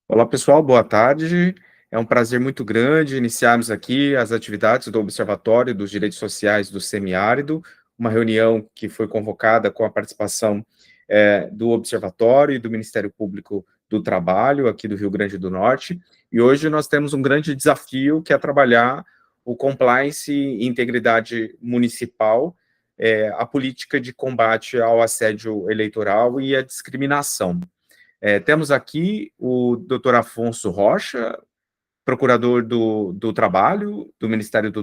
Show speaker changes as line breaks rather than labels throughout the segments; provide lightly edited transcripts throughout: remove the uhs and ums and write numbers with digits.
Olá, pessoal, boa tarde. É um prazer muito grande iniciarmos aqui as atividades do Observatório dos Direitos Sociais do Semiárido, uma reunião que foi convocada com a participação do Observatório e do Ministério Público do Trabalho, aqui do Rio Grande do Norte, e hoje nós temos um grande desafio, que é trabalhar o compliance e integridade municipal, a política de combate ao assédio eleitoral e à discriminação. Temos aqui o doutor Afonso Rocha, procurador do Trabalho, do Ministério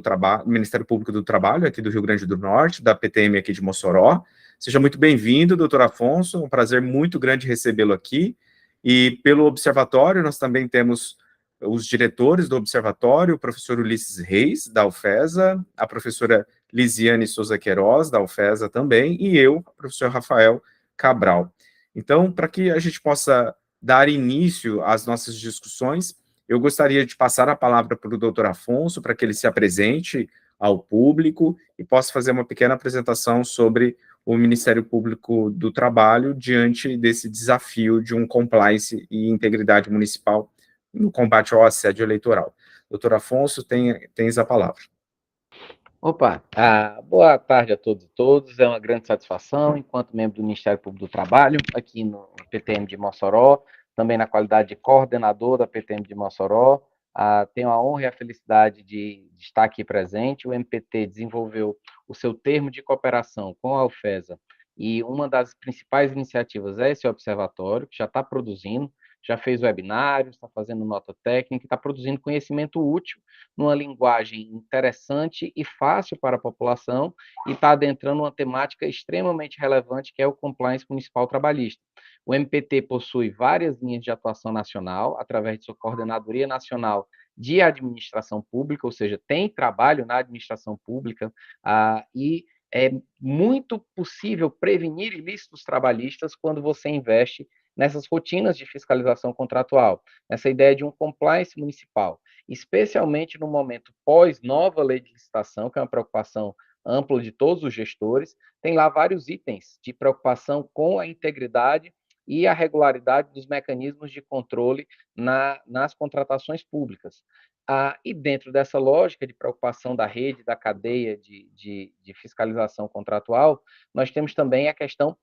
Ministério Público do Trabalho, aqui do Rio Grande do Norte, da PTM aqui de Mossoró. Seja muito bem-vindo, doutor Afonso, um prazer muito grande recebê-lo aqui. E pelo Observatório, nós também temos os diretores do Observatório, o professor Ulisses Reis, da UFESA, a professora Lisiane Souza Queiroz, da UFESA também, e eu, professor Rafael Cabral. Então, para que a gente possa dar início às nossas discussões, eu gostaria de passar a palavra para o doutor Afonso, para que ele se apresente ao público e possa fazer uma pequena apresentação sobre o Ministério Público do Trabalho diante desse desafio de um compliance e integridade municipal no combate ao assédio eleitoral. Doutor Afonso, tens a palavra.
Opa, boa tarde a todos e todas. É uma grande satisfação, enquanto membro do Ministério Público do Trabalho, aqui no PTM de Mossoró, também na qualidade de coordenador da PTM de Mossoró. Tenho a honra e a felicidade de estar aqui presente. O MPT desenvolveu o seu termo de cooperação com a UFESA, e uma das principais iniciativas é esse observatório, que já está produzindo, já fez webinários, está fazendo nota técnica, está produzindo conhecimento útil numa linguagem interessante e fácil para a população, e está adentrando uma temática extremamente relevante, que é o compliance municipal trabalhista. O MPT possui várias linhas de atuação nacional, através de sua Coordenadoria Nacional de Administração Pública, ou seja, tem trabalho na administração pública, e é muito possível prevenir ilícitos trabalhistas quando você investe nessas rotinas de fiscalização contratual, nessa ideia de um compliance municipal, especialmente no momento pós-nova lei de licitação, que é uma preocupação ampla de todos os gestores. Tem lá vários itens de preocupação com a integridade e a regularidade dos mecanismos de controle nas contratações públicas. E dentro dessa lógica de preocupação da rede, da cadeia de fiscalização contratual, nós temos também a questão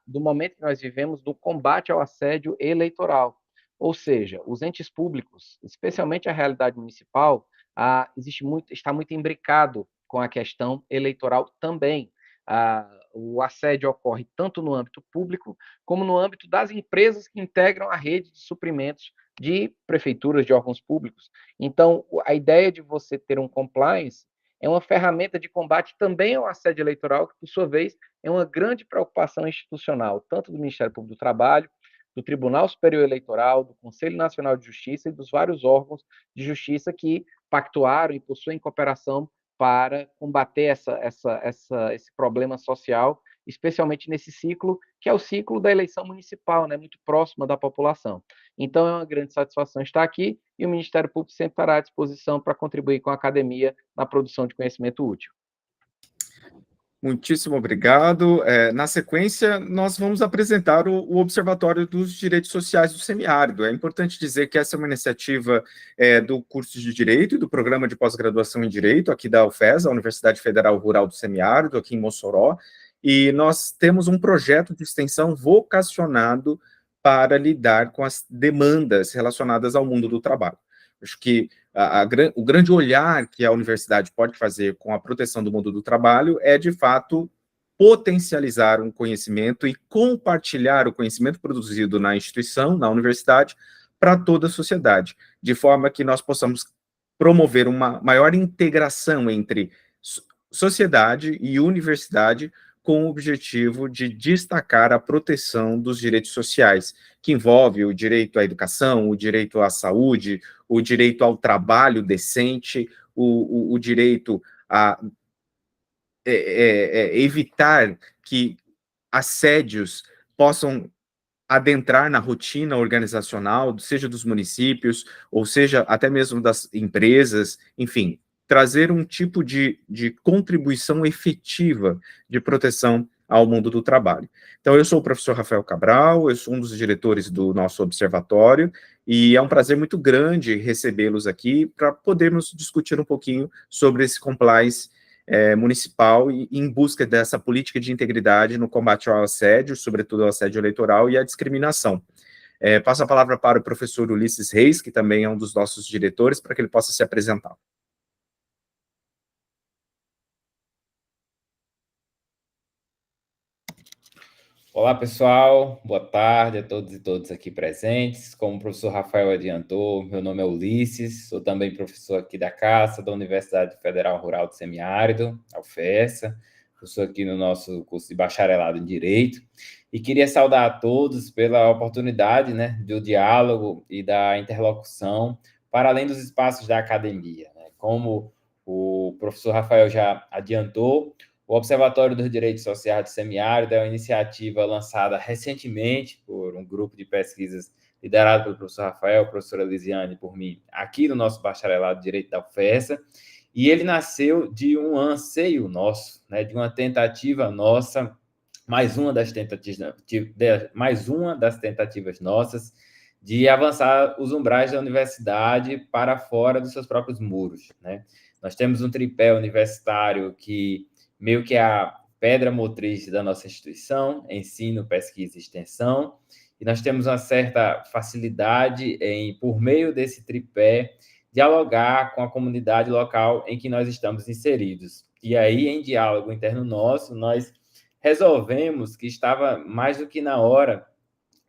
do momento que nós vivemos do combate ao assédio eleitoral. Ou seja, os entes públicos, especialmente a realidade municipal, está muito imbricado com a questão eleitoral também. O assédio ocorre tanto no âmbito público, como no âmbito das empresas que integram a rede de suprimentos de prefeituras, de órgãos públicos. Então, a ideia de você ter um compliance é uma ferramenta de combate também ao assédio eleitoral, que, por sua vez, é uma grande preocupação institucional, tanto do Ministério Público do Trabalho, do Tribunal Superior Eleitoral, do Conselho Nacional de Justiça e dos vários órgãos de justiça que pactuaram e possuem cooperação para combater esse problema social, especialmente nesse ciclo, que é o ciclo da eleição municipal, né, muito próxima da população. Então, é uma grande satisfação estar aqui, e o Ministério Público sempre estará à disposição para contribuir com a academia na produção de conhecimento útil.
Muitíssimo obrigado. Na sequência, nós vamos apresentar o Observatório dos Direitos Sociais do Semiárido. É importante dizer que essa é uma iniciativa do curso de Direito e do Programa de Pós-Graduação em Direito, aqui da UFES, a Universidade Federal Rural do Semiárido, aqui em Mossoró, e nós temos um projeto de extensão vocacionado para lidar com as demandas relacionadas ao mundo do trabalho. Acho que o grande olhar que a universidade pode fazer com a proteção do mundo do trabalho é, de fato, potencializar um conhecimento e compartilhar o conhecimento produzido na instituição, na universidade, para toda a sociedade, de forma que nós possamos promover uma maior integração entre sociedade e universidade, com o objetivo de destacar a proteção dos direitos sociais, que envolve o direito à educação, o direito à saúde, o direito ao trabalho decente, o direito a evitar que assédios possam adentrar na rotina organizacional, seja dos municípios, ou seja até mesmo das empresas, enfim, trazer um tipo de contribuição efetiva de proteção ao mundo do trabalho. Então, eu sou o professor Rafael Cabral, eu sou um dos diretores do nosso observatório, e é um prazer muito grande recebê-los aqui para podermos discutir um pouquinho sobre esse compliance municipal e em busca dessa política de integridade no combate ao assédio, sobretudo ao assédio eleitoral e à discriminação. Passo a palavra para o professor Ulisses Reis, que também é um dos nossos diretores, para que ele possa se apresentar.
Olá, pessoal. Boa tarde a todos e todas aqui presentes. Como o professor Rafael adiantou, meu nome é Ulisses, sou também professor aqui da CAça, da Universidade Federal Rural do Semiárido, a UFESA, professor aqui no nosso curso de bacharelado em Direito, e queria saudar a todos pela oportunidade, né, do diálogo e da interlocução para além dos espaços da academia, né? Como o professor Rafael já adiantou, o Observatório dos Direitos Sociais do Semiárido é uma iniciativa lançada recentemente por um grupo de pesquisas liderado pelo professor Rafael, professora Lisiane e por mim, aqui no nosso bacharelado de Direito da UFESA, e ele nasceu de um anseio nosso, né, de uma tentativa nossa, mais uma das tentativas nossas de avançar os umbrais da universidade para fora dos seus próprios muros, né? Nós temos um tripé universitário que meio que a pedra motriz da nossa instituição, ensino, pesquisa e extensão, e nós temos uma certa facilidade em, por meio desse tripé, dialogar com a comunidade local em que nós estamos inseridos. E aí, em diálogo interno nosso, nós resolvemos que estava mais do que na hora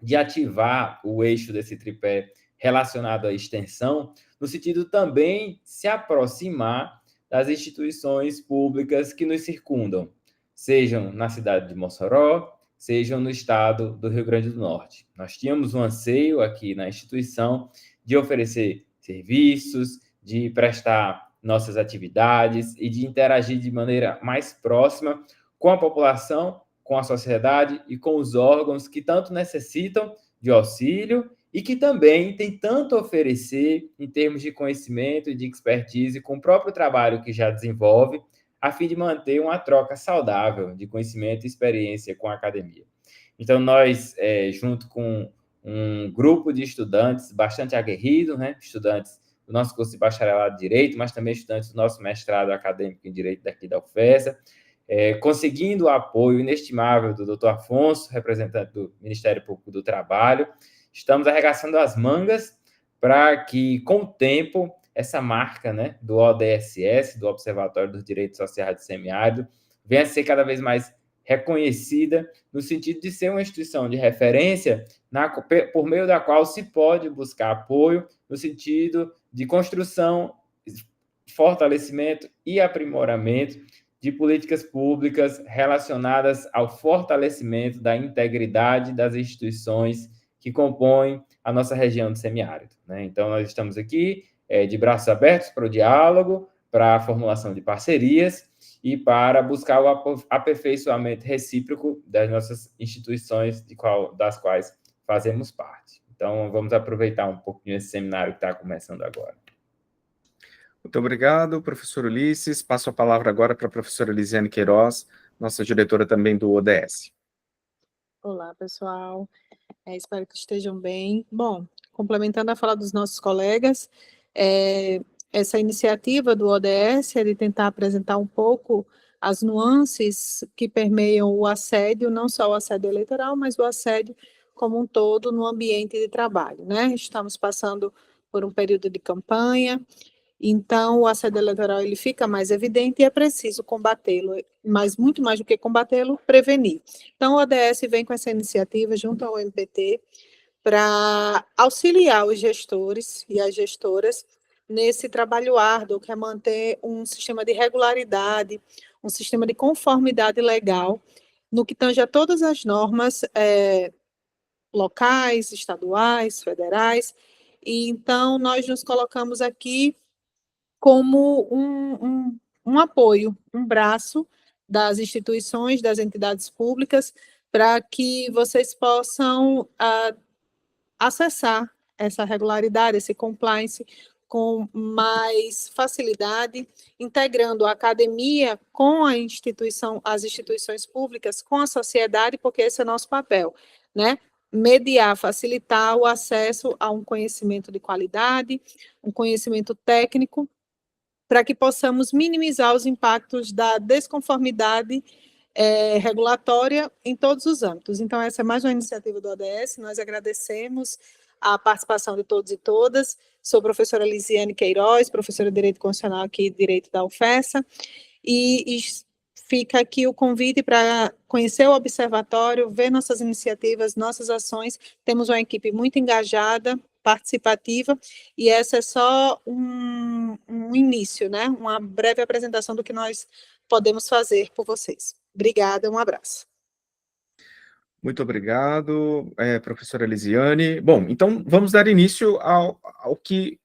de ativar o eixo desse tripé relacionado à extensão, no sentido também se aproximar das instituições públicas que nos circundam, sejam na cidade de Mossoró, sejam no estado do Rio Grande do Norte. Nós tínhamos um anseio aqui na instituição de oferecer serviços, de prestar nossas atividades e de interagir de maneira mais próxima com a população, com a sociedade e com os órgãos que tanto necessitam de auxílio e que também tem tanto a oferecer em termos de conhecimento e de expertise com o próprio trabalho que já desenvolve, a fim de manter uma troca saudável de conhecimento e experiência com a academia. Então, nós, junto com um grupo de estudantes bastante aguerrido, né, estudantes do nosso curso de bacharelado de Direito, mas também estudantes do nosso mestrado acadêmico em Direito daqui da UFESA, conseguindo o apoio inestimável do Dr. Afonso, representante do Ministério Público do Trabalho, estamos arregaçando as mangas para que, com o tempo, essa marca, né, do ODSS, do Observatório dos Direitos Sociais do Semiárido, venha a ser cada vez mais reconhecida no sentido de ser uma instituição de referência por meio da qual se pode buscar apoio no sentido de construção, fortalecimento e aprimoramento de políticas públicas relacionadas ao fortalecimento da integridade das instituições que compõem a nossa região do semiárido, né? Então, nós estamos aqui de braços abertos para o diálogo, para a formulação de parcerias e para buscar o aperfeiçoamento recíproco das nossas instituições das quais fazemos parte. Então, vamos aproveitar um pouquinho esse seminário que está começando agora.
Muito obrigado, professor Ulisses. Passo a palavra agora para a professora Lisiane Queiroz, nossa diretora também do ODS.
Olá, pessoal. Espero que estejam bem. Bom, complementando a fala dos nossos colegas, essa iniciativa do ODS é de tentar apresentar um pouco as nuances que permeiam o assédio, não só o assédio eleitoral, mas o assédio como um todo no ambiente de trabalho, né? Estamos passando por um período de campanha, então o assédio eleitoral ele fica mais evidente e é preciso combatê-lo, mas muito mais do que combatê-lo, prevenir. Então o ODS vem com essa iniciativa junto ao MPT para auxiliar os gestores e as gestoras nesse trabalho árduo, que é manter um sistema de regularidade, um sistema de conformidade legal, no que tange a todas as normas locais, estaduais, federais, e então nós nos colocamos aqui como um apoio, um braço das instituições, das entidades públicas, para que vocês possam acessar essa regularidade, esse compliance com mais facilidade, integrando a academia com a instituição, as instituições públicas, com a sociedade, porque esse é o nosso papel, né? Mediar, facilitar o acesso a um conhecimento de qualidade, um conhecimento técnico, para que possamos minimizar os impactos da desconformidade regulatória em todos os âmbitos. Então, essa é mais uma iniciativa do ODS, nós agradecemos a participação de todos e todas. Sou professora Lisiane Queiroz, professora de Direito Constitucional aqui, Direito da UFESA, e fica aqui o convite para conhecer o Observatório, ver nossas iniciativas, nossas ações. Temos uma equipe muito engajada, participativa, e essa é só um início, né? Uma breve apresentação do que nós podemos fazer por vocês. Obrigada, um abraço.
Muito obrigado, professora Lisiane. Bom, então vamos dar início ao que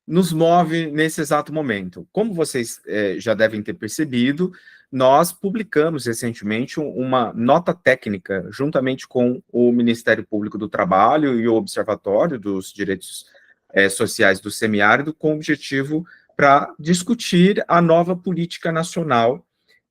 nos move nesse exato momento. Como vocês já devem ter percebido, nós publicamos recentemente uma nota técnica, juntamente com o Ministério Público do Trabalho e o Observatório dos Direitos Sociais do Semiárido, com o objetivo para discutir a nova política nacional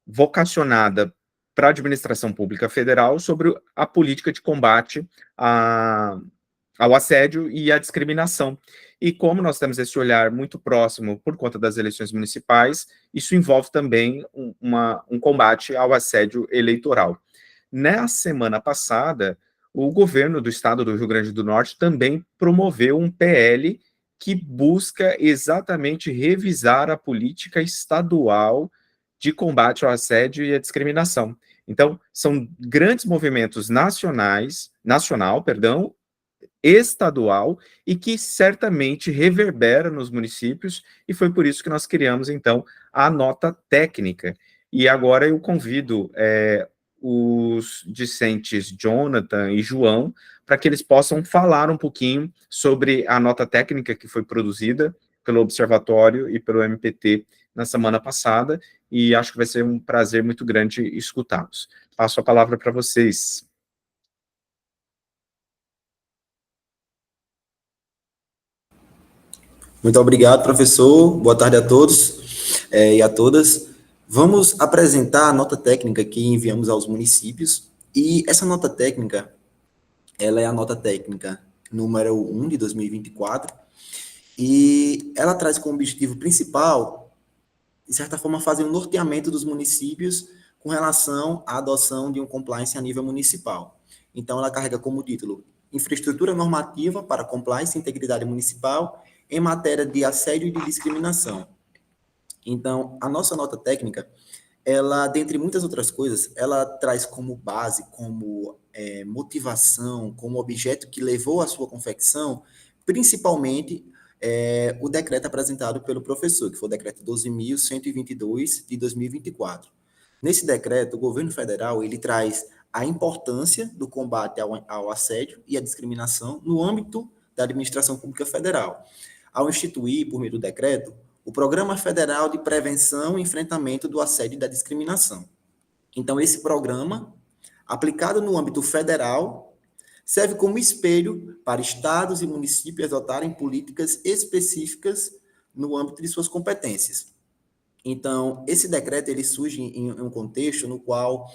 vocacionada para a administração pública federal sobre a política de combate ao assédio e à discriminação. E como nós temos esse olhar muito próximo por conta das eleições municipais, isso envolve também um combate ao assédio eleitoral. Na semana passada, o governo do estado do Rio Grande do Norte também promoveu um PL que busca exatamente revisar a política estadual de combate ao assédio e à discriminação. Então, são grandes movimentos nacional, estadual, e que certamente reverbera nos municípios, e foi por isso que nós criamos, então, a nota técnica. E agora eu convido os discentes Jonathan e João para que eles possam falar um pouquinho sobre a nota técnica que foi produzida pelo Observatório e pelo MPT na semana passada, e acho que vai ser um prazer muito grande escutá-los. Passo a palavra para vocês.
Muito obrigado, professor. Boa tarde a todos e a todas. Vamos apresentar a nota técnica que enviamos aos municípios, e essa nota técnica, ela é a nota técnica número 1 de 2024, e ela traz como objetivo principal, de certa forma, fazer um norteamento dos municípios com relação à adoção de um compliance a nível municipal. Então, ela carrega como título Infraestrutura Normativa para Compliance e Integridade Municipal em matéria de assédio e de discriminação. Então, a nossa nota técnica, ela, dentre muitas outras coisas, ela traz como base, como motivação, como objeto que levou à sua confecção, principalmente o decreto apresentado pelo professor, que foi o decreto 12.122 de 2024. Nesse decreto, o governo federal, ele traz a importância do combate ao assédio e à discriminação no âmbito da administração pública federal, ao instituir, por meio do decreto, o Programa Federal de Prevenção e Enfrentamento do Assédio e da Discriminação. Então, esse programa, aplicado no âmbito federal, serve como espelho para estados e municípios adotarem políticas específicas no âmbito de suas competências. Então, esse decreto ele surge em um contexto no qual,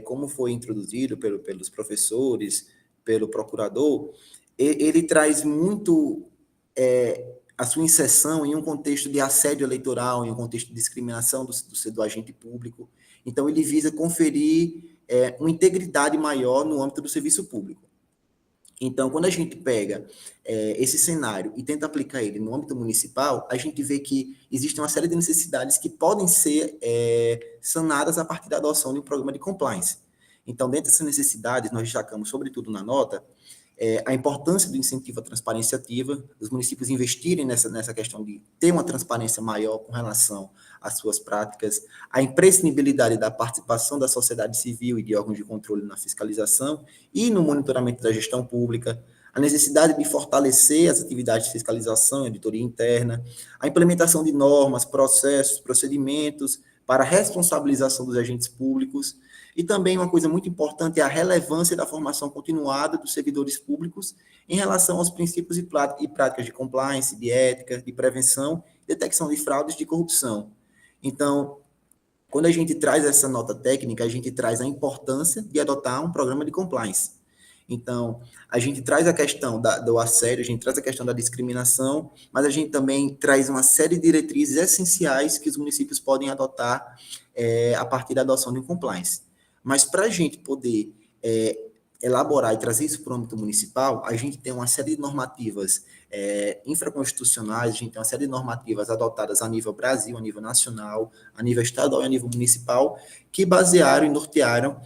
como foi introduzido pelos professores, pelo procurador, ele traz muito a sua inserção em um contexto de assédio eleitoral, em um contexto de discriminação do agente público. Então, ele visa conferir uma integridade maior no âmbito do serviço público. Então, quando a gente pega esse cenário e tenta aplicar ele no âmbito municipal, a gente vê que existe uma série de necessidades que podem ser sanadas a partir da adoção de um programa de compliance. Então, dentro dessas necessidades, nós destacamos, sobretudo na nota, a importância do incentivo à transparência ativa, dos municípios investirem nessa questão de ter uma transparência maior com relação às suas práticas, a imprescindibilidade da participação da sociedade civil e de órgãos de controle na fiscalização e no monitoramento da gestão pública, a necessidade de fortalecer as atividades de fiscalização e auditoria interna, a implementação de normas, processos, procedimentos para a responsabilização dos agentes públicos, E também uma coisa muito importante é a relevância da formação continuada dos servidores públicos em relação aos princípios e práticas de compliance, de ética, de prevenção, detecção de fraudes e de corrupção. Então, quando a gente traz essa nota técnica, a gente traz a importância de adotar um programa de compliance. Então, a gente traz a questão do assédio, a gente traz a questão da discriminação, mas a gente também traz uma série de diretrizes essenciais que os municípios podem adotar a partir da adoção de um compliance. Mas para a gente poder elaborar e trazer isso para o âmbito municipal, a gente tem uma série de normativas infraconstitucionais, a gente tem uma série de normativas adotadas a nível Brasil, a nível nacional, a nível estadual e a nível municipal, que basearam e nortearam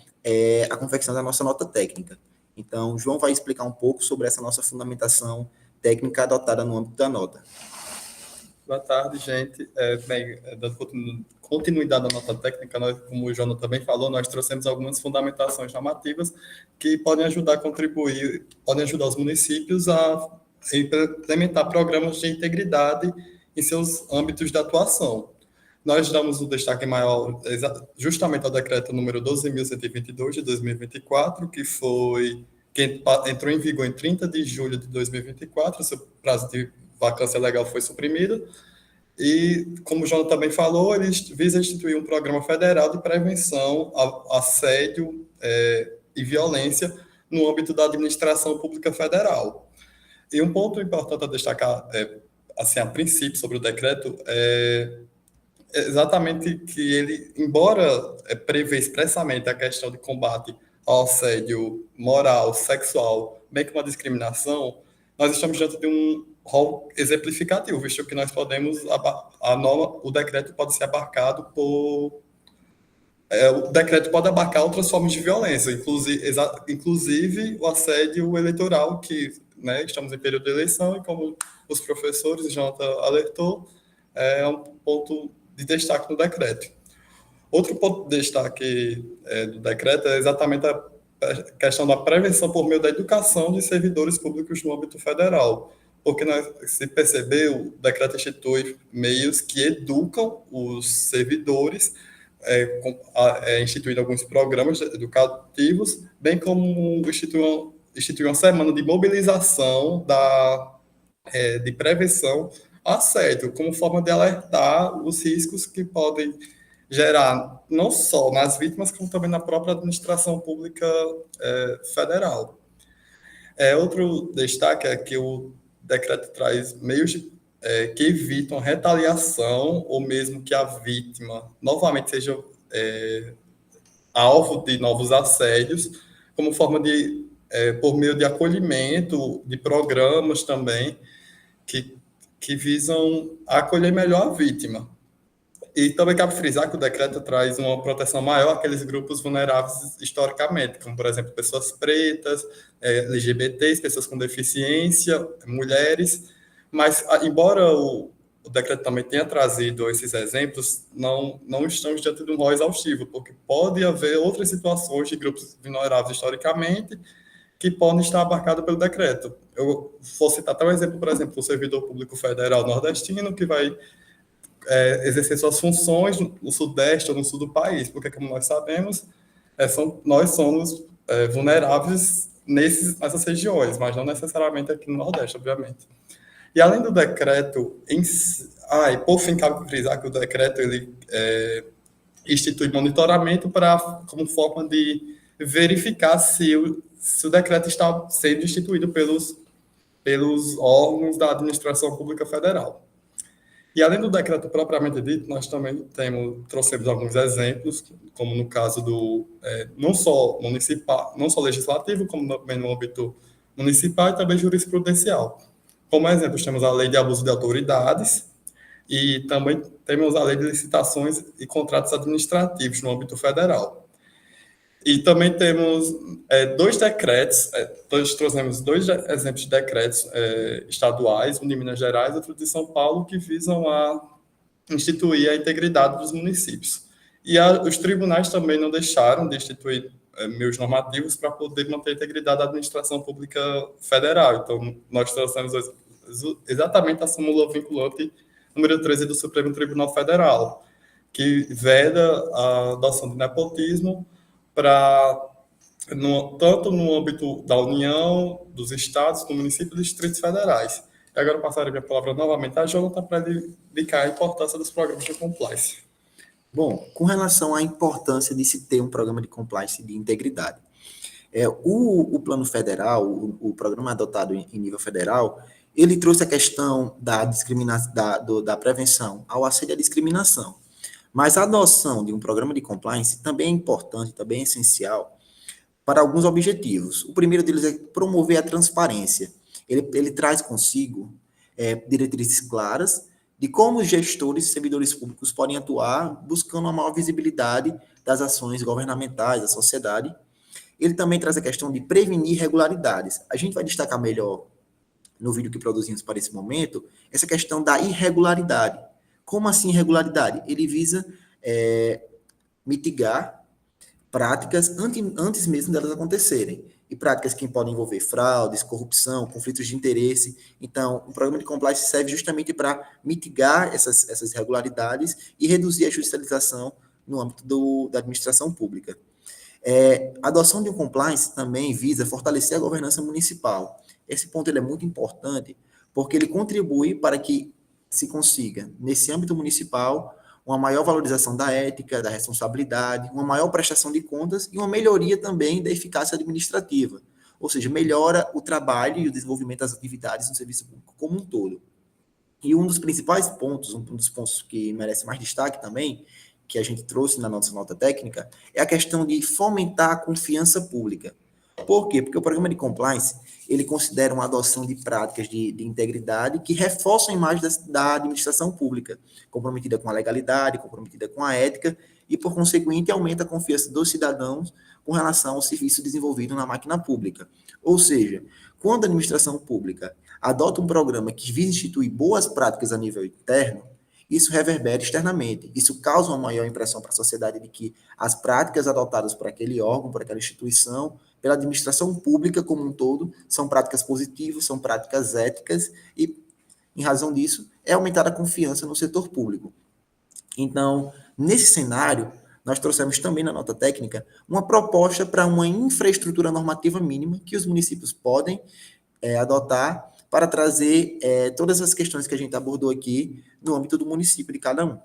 a confecção da nossa nota técnica. Então, o João vai explicar um pouco sobre essa nossa fundamentação técnica adotada no âmbito da nota.
Boa tarde, gente. Dando continuidade à nota técnica, nós, como o João também falou, nós trouxemos algumas fundamentações normativas que podem ajudar a contribuir, podem ajudar os municípios a implementar programas de integridade em seus âmbitos de atuação. Nós damos o destaque maior justamente ao decreto número 12.122 de 2024, que entrou em vigor em 30 de julho de 2024, seu prazo de vacância legal foi suprimido, e, como o João também falou, ele visa instituir um programa federal de prevenção ao assédio e violência no âmbito da administração pública federal. E um ponto importante a destacar, assim, a princípio, sobre o decreto, é exatamente que ele, embora prevê expressamente a questão de combate ao assédio moral, sexual, bem como a discriminação, nós estamos diante de um rol exemplificativo, visto que nós podemos, o decreto pode ser abarcado o decreto pode abarcar outras formas de violência, inclusive o assédio eleitoral, que, né, estamos em período de eleição, e como os professores, o Jonathan alertou, é um ponto de destaque no decreto. Outro ponto de destaque do decreto é exatamente a questão da prevenção por meio da educação de servidores públicos no âmbito federal, porque, se perceber, o decreto institui meios que educam os servidores, instituindo alguns programas educativos, bem como institui uma semana de mobilização de prevenção ao assédio, como forma de alertar os riscos que podem gerar, não só nas vítimas, como também na própria administração pública federal. Outro destaque é que o decreto traz meios que evitam retaliação, ou mesmo que a vítima novamente seja alvo de novos assédios, como forma de, por meio de acolhimento, de programas também, que visam acolher melhor a vítima. E também cabe frisar que o decreto traz uma proteção maior àqueles grupos vulneráveis historicamente, como, por exemplo, pessoas pretas, LGBTs, pessoas com deficiência, mulheres, mas, embora o decreto também tenha trazido esses exemplos, não estamos diante de um rol exaustivo, porque pode haver outras situações de grupos vulneráveis historicamente que podem estar abarcados pelo decreto. Eu vou citar até um exemplo, por exemplo, o servidor público federal nordestino, que vai exercer suas funções no sudeste ou no sul do país, porque, como nós sabemos, nós somos vulneráveis nessas regiões, mas não necessariamente aqui no Nordeste, obviamente. E além do decreto, e por fim, cabe frisar que o decreto ele institui monitoramento como forma de verificar se o decreto está sendo instituído pelos órgãos da administração pública federal. E além do decreto propriamente dito, nós também trouxemos alguns exemplos, como no caso não só municipal, não só legislativo, como também no âmbito municipal e também jurisprudencial. Como exemplos, temos a Lei de Abuso de Autoridades e também temos a Lei de Licitações e Contratos Administrativos no âmbito federal. E também temos dois decretos, nós trouxemos dois exemplos de decretos estaduais, um de Minas Gerais e outro de São Paulo, que visam a instituir a integridade dos municípios. E os tribunais também não deixaram de instituir meios normativos para poder manter a integridade da administração pública federal. Então, nós trouxemos exatamente a súmula vinculante número 13 do Supremo Tribunal Federal, que veda a adoção de nepotismo tanto no âmbito da União, dos estados, do município e dos distritos federais. E agora eu passarei a palavra novamente a Jonathan para ele indicar a importância dos programas de compliance.
Bom, com relação à importância de se ter um programa de compliance de integridade, o plano federal, o programa adotado em nível federal, ele trouxe a questão da prevenção ao assédio à discriminação. Mas a adoção de um programa de compliance também é importante, também é essencial para alguns objetivos. O primeiro deles é promover a transparência. Ele traz consigo diretrizes claras de como os gestores e servidores públicos podem atuar buscando uma maior visibilidade das ações governamentais, da sociedade. Ele também traz a questão de prevenir irregularidades. A gente vai destacar melhor no vídeo que produzimos para esse momento essa questão da irregularidade. Como assim irregularidade? Ele visa mitigar práticas antes mesmo delas acontecerem. E práticas que podem envolver fraudes, corrupção, conflitos de interesse. Então, o programa de compliance serve justamente para mitigar essas irregularidades e reduzir a judicialização no âmbito da administração pública. A adoção de um compliance também visa fortalecer a governança municipal. Esse ponto ele é muito importante, porque ele contribui para que se consiga, nesse âmbito municipal, uma maior valorização da ética, da responsabilidade, uma maior prestação de contas e uma melhoria também da eficácia administrativa. Ou seja, melhora o trabalho e o desenvolvimento das atividades no serviço público como um todo. E um dos principais pontos, um dos pontos que merece mais destaque também, que a gente trouxe na nossa nota técnica, é a questão de fomentar a confiança pública. Por quê? Porque o programa de compliance, ele considera uma adoção de práticas de integridade que reforçam a imagem da administração pública, comprometida com a legalidade, comprometida com a ética, e, por conseguinte, aumenta a confiança dos cidadãos com relação ao serviço desenvolvido na máquina pública. Ou seja, quando a administração pública adota um programa que visa instituir boas práticas a nível interno, isso reverbera externamente. Isso causa uma maior impressão para a sociedade de que as práticas adotadas por aquele órgão, por aquela instituição, pela administração pública como um todo, são práticas positivas, são práticas éticas e, em razão disso, é aumentar a confiança no setor público. Então, nesse cenário, nós trouxemos também na nota técnica uma proposta para uma infraestrutura normativa mínima que os municípios podem adotar para trazer todas as questões que a gente abordou aqui no âmbito do município de cada um.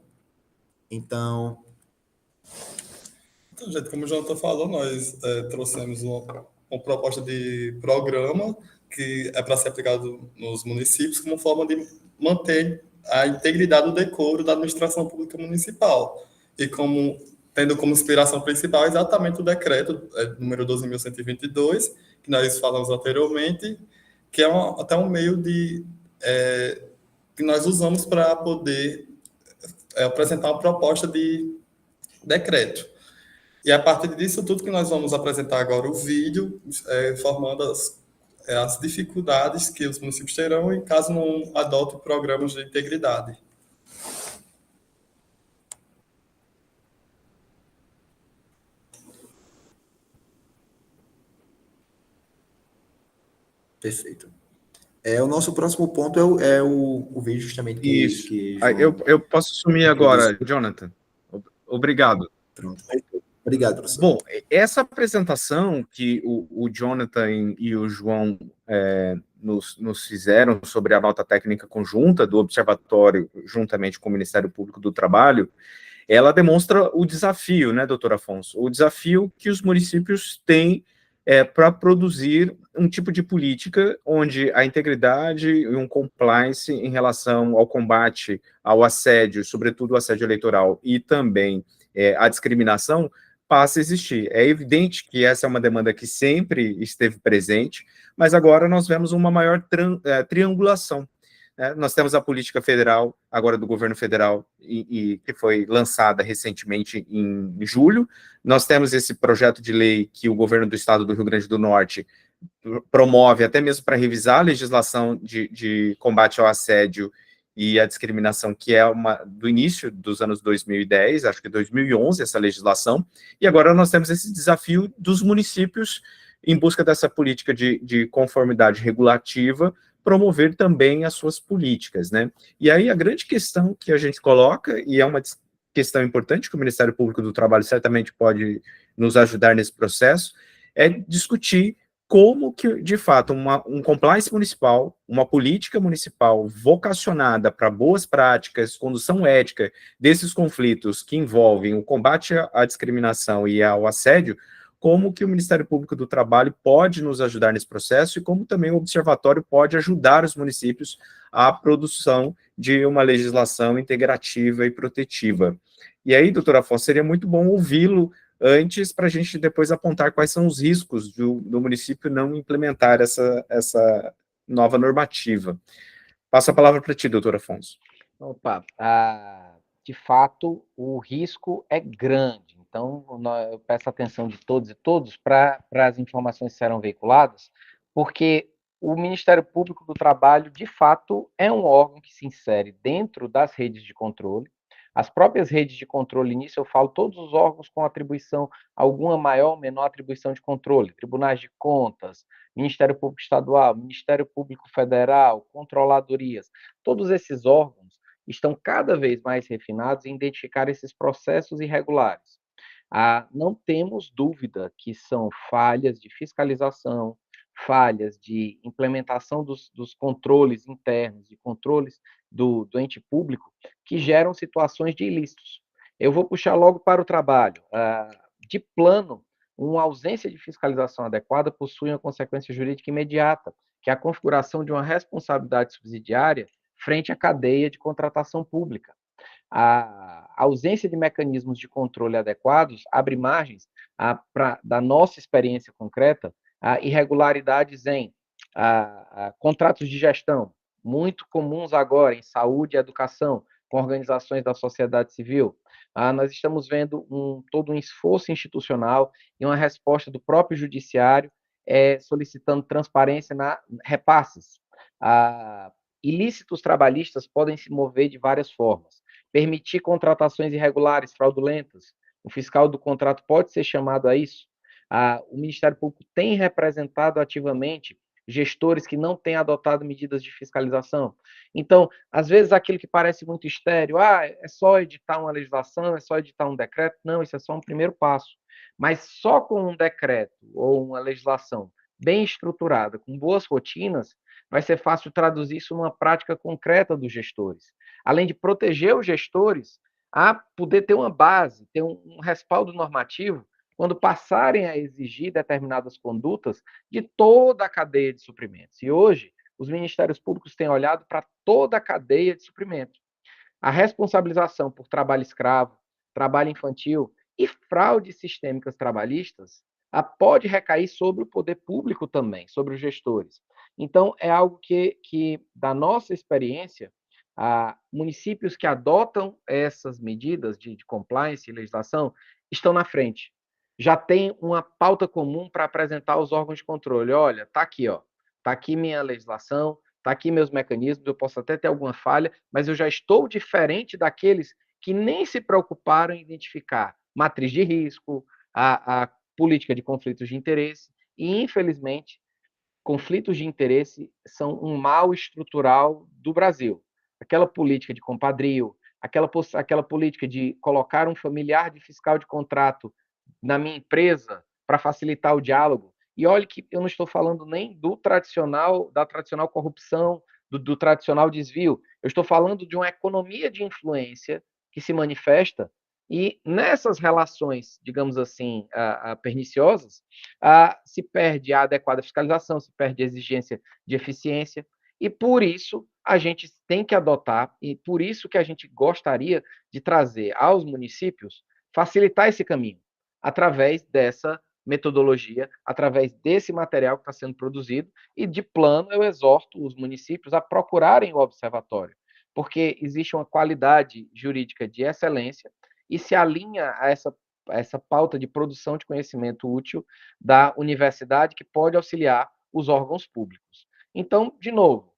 Então,
gente, como o Jonathan falou, nós trouxemos uma proposta de programa que é para ser aplicado nos municípios como forma de manter a integridade do decoro da administração pública municipal. E tendo como inspiração principal exatamente o decreto número 12.122, que nós falamos anteriormente, que é até um meio que nós usamos para poder apresentar uma proposta de decreto. E a partir disso tudo que nós vamos apresentar agora o vídeo, informando as dificuldades que os municípios terão em caso não adotem programas de integridade.
perfeito. O nosso próximo ponto é o vídeo justamente que...
Isso.
que
eu posso assumir agora, Jonathan. Obrigado.
Pronto. Obrigado, professor.
Bom, essa apresentação que o Jonathan e o João nos fizeram sobre a nota técnica conjunta do Observatório, juntamente com o Ministério Público do Trabalho, ela demonstra o desafio, né, doutor Afonso? O desafio que os municípios têm para produzir um tipo de política onde a integridade e um compliance em relação ao combate ao assédio, sobretudo o assédio eleitoral, e também a discriminação, passa a existir. É evidente que essa é uma demanda que sempre esteve presente, mas agora nós vemos uma maior triangulação. Nós temos a política federal, agora do governo federal, e que foi lançada recentemente em julho. Nós temos esse projeto de lei que o governo do estado do Rio Grande do Norte promove, até mesmo para revisar a legislação de combate ao assédio e a discriminação, que é do início dos anos 2010, acho que 2011, essa legislação, e agora nós temos esse desafio dos municípios, em busca dessa política de conformidade regulativa, promover também as suas políticas, né? E aí a grande questão que a gente coloca, e é uma questão importante que o Ministério Público do Trabalho certamente pode nos ajudar nesse processo, é discutir como que, de fato, um compliance municipal, uma política municipal vocacionada para boas práticas, condução ética desses conflitos que envolvem o combate à discriminação e ao assédio, como que o Ministério Público do Trabalho pode nos ajudar nesse processo e como também o Observatório pode ajudar os municípios à produção de uma legislação integrativa e protetiva. E aí, doutor Afonso, seria muito bom ouvi-lo antes para a gente depois apontar quais são os riscos do município não implementar essa nova normativa. Passo a palavra para ti, doutor Afonso.
Opa, de fato, o risco é grande. Então, eu peço a atenção de todos e todos para as informações que serão veiculadas, porque o Ministério Público do Trabalho, de fato, é um órgão que se insere dentro das redes de controle. As próprias redes de controle, nisso eu falo todos os órgãos com atribuição, alguma maior ou menor atribuição de controle, tribunais de contas, Ministério Público Estadual, Ministério Público Federal, controladorias, todos esses órgãos estão cada vez mais refinados em identificar esses processos irregulares. Não temos dúvida que são falhas de fiscalização, falhas de implementação dos controles internos e controles do ente público que geram situações de ilícitos. Eu vou puxar logo para o trabalho. De plano, uma ausência de fiscalização adequada possui uma consequência jurídica imediata, que é a configuração de uma responsabilidade subsidiária frente à cadeia de contratação pública. A ausência de mecanismos de controle adequados abre margens da nossa experiência concreta a irregularidades em contratos de gestão, muito comuns agora em saúde e educação, com organizações da sociedade civil. Nós estamos vendo todo um esforço institucional e uma resposta do próprio judiciário solicitando transparência na repasses. Ilícitos trabalhistas podem se mover de várias formas. Permitir contratações irregulares, fraudulentas. O fiscal do contrato pode ser chamado a isso. O Ministério Público tem representado ativamente gestores que não têm adotado medidas de fiscalização. Então, às vezes, aquilo que parece muito estéril, é só editar uma legislação, é só editar um decreto. Não, isso é só um primeiro passo. Mas só com um decreto ou uma legislação bem estruturada, com boas rotinas, vai ser fácil traduzir isso numa prática concreta dos gestores. Além de proteger os gestores, a poder ter uma base, ter um respaldo normativo, quando passarem a exigir determinadas condutas de toda a cadeia de suprimentos. E hoje, os ministérios públicos têm olhado para toda a cadeia de suprimentos. A responsabilização por trabalho escravo, trabalho infantil e fraudes sistêmicas trabalhistas pode recair sobre o poder público também, sobre os gestores. Então, é algo que da nossa experiência, municípios que adotam essas medidas de compliance e legislação estão na frente. Já tem uma pauta comum para apresentar aos órgãos de controle. Olha, está aqui, está aqui minha legislação, está aqui meus mecanismos, eu posso até ter alguma falha, mas eu já estou diferente daqueles que nem se preocuparam em identificar matriz de risco, a política de conflitos de interesse, e, infelizmente, conflitos de interesse são um mal estrutural do Brasil. Aquela política de compadrio, aquela política de colocar um familiar de fiscal de contrato na minha empresa para facilitar o diálogo. E olhe que eu não estou falando nem da tradicional corrupção, do tradicional desvio. Eu estou falando de uma economia de influência que se manifesta e nessas relações, digamos assim, perniciosas, se perde a adequada fiscalização, se perde a exigência de eficiência, e por isso a gente tem que adotar, e por isso que a gente gostaria de trazer aos municípios, facilitar esse caminho, através dessa metodologia, através desse material que está sendo produzido, e de plano eu exorto os municípios a procurarem o observatório, porque existe uma qualidade jurídica de excelência, e se alinha a essa pauta de produção de conhecimento útil da universidade que pode auxiliar os órgãos públicos. Então, de novo,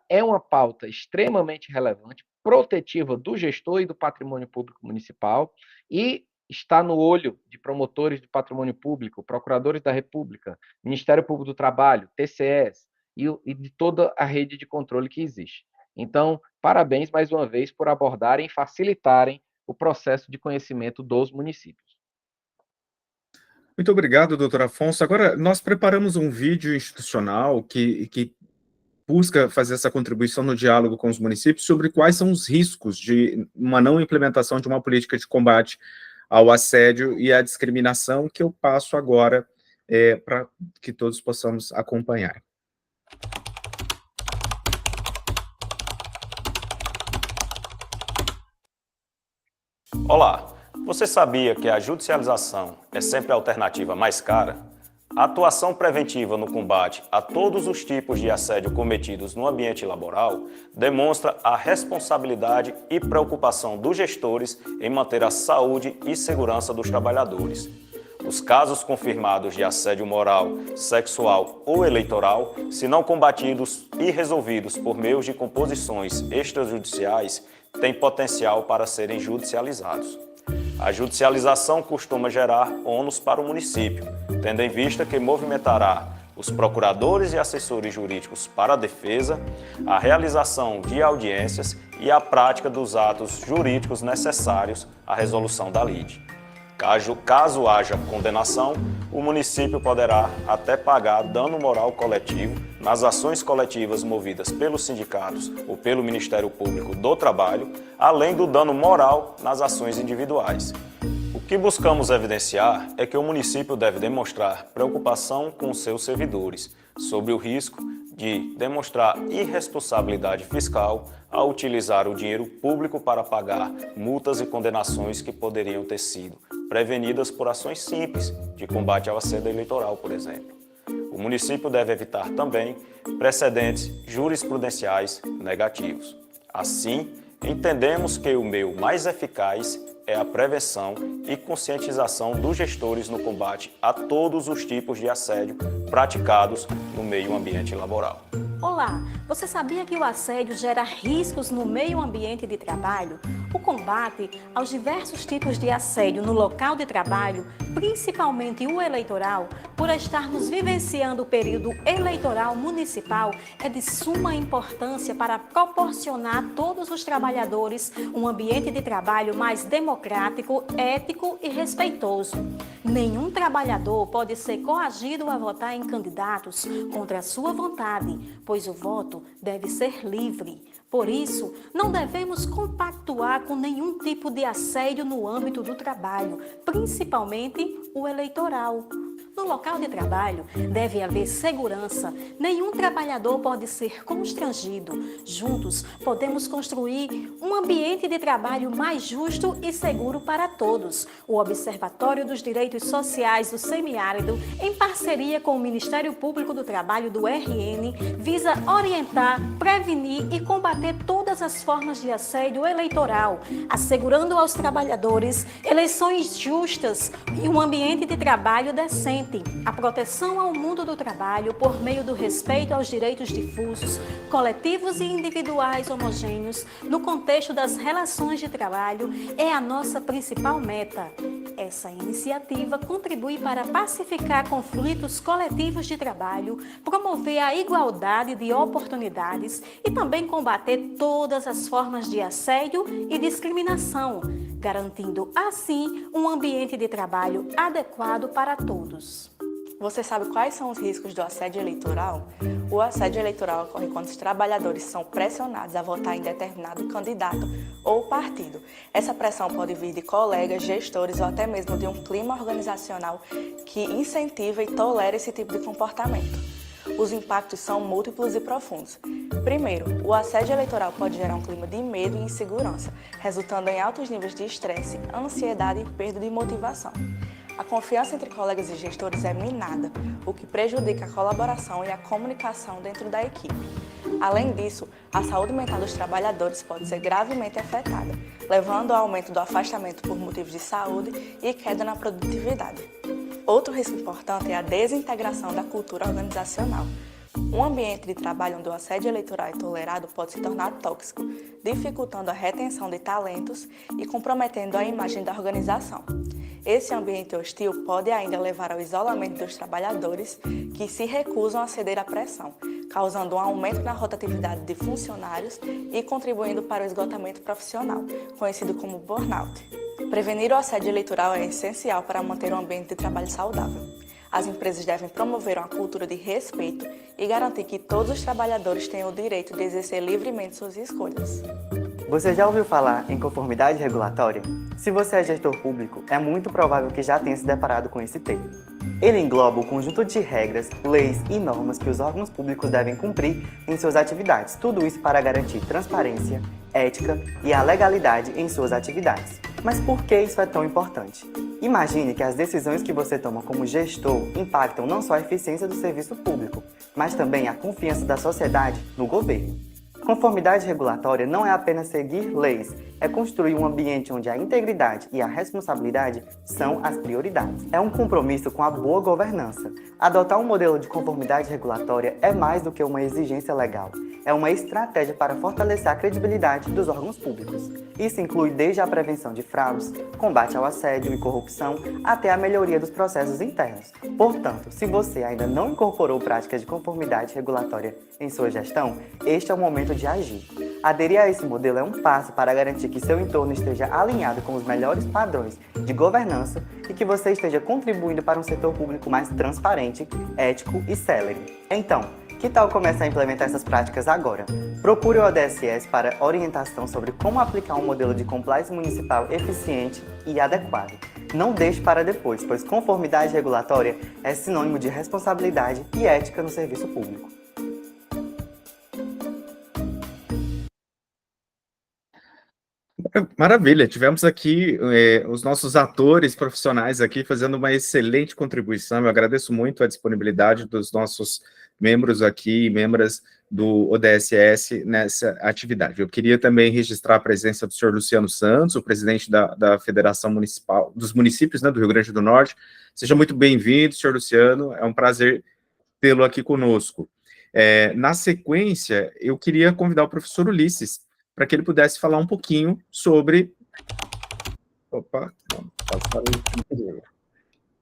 é uma pauta extremamente relevante, protetiva do gestor e do patrimônio público municipal e está no olho de promotores de patrimônio público, procuradores da República, Ministério Público do Trabalho, TCEs e de toda a rede de controle que existe. Então, parabéns mais uma vez por abordarem e facilitarem o processo de conhecimento dos municípios.
Muito obrigado, doutor Afonso. Agora, nós preparamos um vídeo institucional que busca fazer essa contribuição no diálogo com os municípios sobre quais são os riscos de uma não implementação de uma política de combate ao assédio e à discriminação, que eu passo agora para que todos possamos acompanhar.
Olá, você sabia que a judicialização é sempre a alternativa mais cara? A atuação preventiva no combate a todos os tipos de assédio cometidos no ambiente laboral demonstra a responsabilidade e preocupação dos gestores em manter a saúde e segurança dos trabalhadores. Os casos confirmados de assédio moral, sexual ou eleitoral, se não combatidos e resolvidos por meios de composições extrajudiciais, têm potencial para serem judicializados. A judicialização costuma gerar ônus para o município, tendo em vista que movimentará os procuradores e assessores jurídicos para a defesa, a realização de audiências e a prática dos atos jurídicos necessários à resolução da lide. Caso haja condenação, o município poderá até pagar dano moral coletivo nas ações coletivas movidas pelos sindicatos ou pelo Ministério Público do Trabalho, além do dano moral nas ações individuais. O que buscamos evidenciar é que o município deve demonstrar preocupação com seus servidores sobre o risco de demonstrar irresponsabilidade fiscal ao utilizar o dinheiro público para pagar multas e condenações que poderiam ter sido prevenidas por ações simples de combate ao assédio eleitoral, por exemplo. O município deve evitar também precedentes jurisprudenciais negativos. Assim, entendemos que o meio mais eficaz é a prevenção e conscientização dos gestores no combate a todos os tipos de assédio praticados no meio ambiente laboral.
Olá, você sabia que o assédio gera riscos no meio ambiente de trabalho? O combate aos diversos tipos de assédio no local de trabalho, principalmente o eleitoral, por estarmos vivenciando o período eleitoral municipal, é de suma importância para proporcionar a todos os trabalhadores um ambiente de trabalho mais democrático, ético e respeitoso. Nenhum trabalhador pode ser coagido a votar em candidatos contra a sua vontade, pois o voto deve ser livre. Por isso, não devemos compactuar com nenhum tipo de assédio no âmbito do trabalho, principalmente o eleitoral. No local de trabalho, deve haver segurança. Nenhum trabalhador pode ser constrangido. Juntos, podemos construir um ambiente de trabalho mais justo e seguro para todos. O Observatório dos Direitos Sociais do Semiárido, em parceria com o Ministério Público do Trabalho do RN, visa orientar, prevenir e combater todas as formas de assédio eleitoral, assegurando aos trabalhadores eleições justas e um ambiente de trabalho decente. A proteção ao mundo do trabalho por meio do respeito aos direitos difusos, coletivos e individuais homogêneos no contexto das relações de trabalho é a nossa principal meta. Essa iniciativa contribui para pacificar conflitos coletivos de trabalho, promover a igualdade de oportunidades e também combater todas as formas de assédio e discriminação, garantindo assim um ambiente de trabalho adequado para todos.
Você sabe quais são os riscos do assédio eleitoral? O assédio eleitoral ocorre quando os trabalhadores são pressionados a votar em determinado candidato ou partido. Essa pressão pode vir de colegas, gestores ou até mesmo de um clima organizacional que incentiva e tolera esse tipo de comportamento. Os impactos são múltiplos e profundos. Primeiro, o assédio eleitoral pode gerar um clima de medo e insegurança, resultando em altos níveis de estresse, ansiedade e perda de motivação. A confiança entre colegas e gestores é minada, o que prejudica a colaboração e a comunicação dentro da equipe. Além disso, a saúde mental dos trabalhadores pode ser gravemente afetada, levando ao aumento do afastamento por motivos de saúde e queda na produtividade. Outro risco importante é a desintegração da cultura organizacional. Um ambiente de trabalho onde o assédio eleitoral é tolerado pode se tornar tóxico, dificultando a retenção de talentos e comprometendo a imagem da organização. Esse ambiente hostil pode ainda levar ao isolamento dos trabalhadores que se recusam a ceder à pressão, causando um aumento na rotatividade de funcionários e contribuindo para o esgotamento profissional, conhecido como burnout. Prevenir o assédio eleitoral é essencial para manter um ambiente de trabalho saudável. As empresas devem promover uma cultura de respeito e garantir que todos os trabalhadores tenham o direito de exercer livremente suas escolhas.
Você já ouviu falar em conformidade regulatória? Se você é gestor público, é muito provável que já tenha se deparado com esse termo. Ele engloba o conjunto de regras, leis e normas que os órgãos públicos devem cumprir em suas atividades. Tudo isso para garantir transparência, ética e a legalidade em suas atividades. Mas por que isso é tão importante? Imagine que as decisões que você toma como gestor impactam não só a eficiência do serviço público, mas também a confiança da sociedade no governo. Conformidade regulatória não é apenas seguir leis, é construir um ambiente onde a integridade e a responsabilidade são as prioridades. É um compromisso com a boa governança. Adotar um modelo de conformidade regulatória é mais do que uma exigência legal. É uma estratégia para fortalecer a credibilidade dos órgãos públicos. Isso inclui desde a prevenção de fraudes, combate ao assédio e corrupção, até a melhoria dos processos internos. Portanto, se você ainda não incorporou práticas de conformidade regulatória em sua gestão, este é o momento de agir. Aderir a esse modelo é um passo para garantir que seu entorno esteja alinhado com os melhores padrões de governança e que você esteja contribuindo para um setor público mais transparente, ético e célere. Então, que tal começar a implementar essas práticas agora? Procure o ODSS para orientação sobre como aplicar um modelo de compliance municipal eficiente e adequado. Não deixe para depois, pois conformidade regulatória é sinônimo de responsabilidade e ética no serviço público.
Maravilha, tivemos aqui os nossos atores profissionais aqui fazendo uma excelente contribuição. Eu agradeço muito a disponibilidade dos nossos membros aqui, membros do ODSS nessa atividade. Eu queria também registrar a presença do senhor Luciano Santos, o presidente da Federação Municipal dos Municípios, né, do Rio Grande do Norte. Seja muito bem-vindo, senhor Luciano, é um prazer tê-lo aqui conosco. Na sequência, eu queria convidar o professor Ulisses para que ele pudesse falar um pouquinho sobre... Opa,